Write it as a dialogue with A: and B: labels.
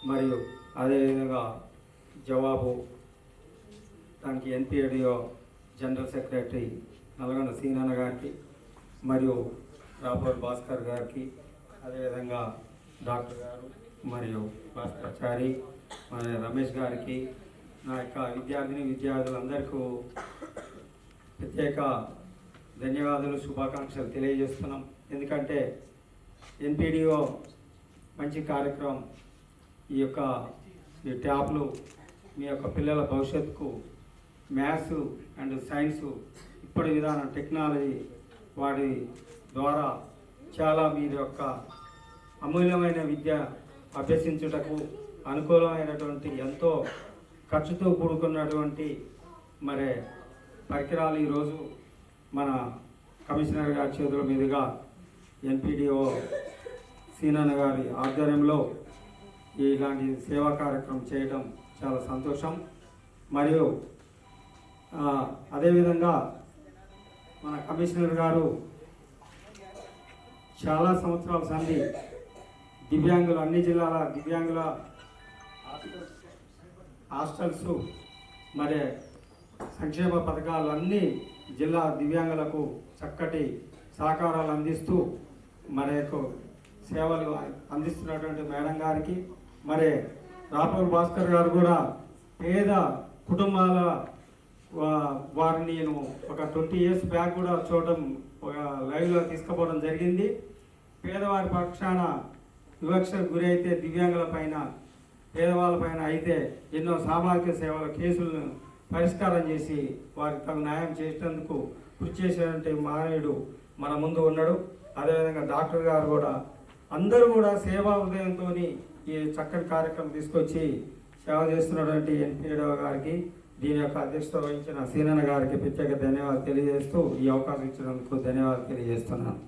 A: మరియు అదేవిధంగా జవాబు దానికి ఎన్పిఏడిఓ జనరల్ సెక్రటరీ నల్గొండ సీనన్న గారికి మరియు రాపూర్ భాస్కర్ గారికి, అదేవిధంగా డాక్టర్ గారు మరియు భాస్కరాచారి మరియు రమేష్ గారికి, నా యొక్క విద్యార్థులందరికీ ప్రత్యేక ధన్యవాదాలు, శుభాకాంక్షలు తెలియజేస్తున్నాం. ఎందుకంటే ఎన్పిడిఓ మంచి కార్యక్రమం, ఈ ట్యాబ్లు మీ యొక్క పిల్లల భవిష్యత్తుకు మ్యాథ్స్ అండ్ సైన్స్ ఇప్పటి విధానం టెక్నాలజీ వాటి ద్వారా చాలా మీరు యొక్క అమూల్యమైన విద్య అభ్యసించుటకు అనుకూలమైనటువంటి ఎంతో ఖర్చుతో కూడుకున్నటువంటి మరి పరికరాలు ఈరోజు మన కమిషనర్ గారి చేతుల మీదుగా ఎన్పిడిఓ సీనన్న గారి ఆధ్వర్యంలో ఇలాంటి సేవా కార్యక్రమం చేయడం చాలా సంతోషం. మరియు అదేవిధంగా మన కమిషనర్ గారు చాలా సంవత్సరాల సంధి దివ్యాంగులు అన్ని జిల్లాల దివ్యాంగుల హాస్టల్స్ మరి సంక్షేమ పథకాలు అన్ని జిల్లా దివ్యాంగులకు చక్కటి సహకారాలు అందిస్తూ మరి సేవలు అందిస్తున్నటువంటి మేడం గారికి, మరి రాపూర్ భాస్కర్ గారు కూడా పేద కుటుంబాల వారిని నేను ఒక 20 years బ్యాక్ కూడా చూడటం, ఒక లైవ్లో తీసుకుపోవడం జరిగింది. పేదవారి పక్షాన వివక్షకు గురి అయితే దివ్యాంగుల పైన పేదవాళ్ళ పైన అయితే ఎన్నో సామాజిక సేవల కేసులను పరిష్కారం చేసి వారికి తగు న్యాయం చేసేందుకు కృషి చేసేటువంటి మానవుడు మన ముందు ఉన్నాడు. అదేవిధంగా డాక్టర్ గారు కూడా అందరూ కూడా సేవా ఉదయంతో ఈ చక్కటి కార్యక్రమం తీసుకొచ్చి సేవ చేస్తున్నటువంటి ఎన్పిడిఓ గారికి, దీని యొక్క అధ్యక్షత వహించిన సీనన్న గారికి ప్రత్యేక ధన్యవాదాలు తెలియజేస్తూ ఈ అవకాశం ఇచ్చినందుకు ధన్యవాదాలు తెలియజేస్తున్నాను.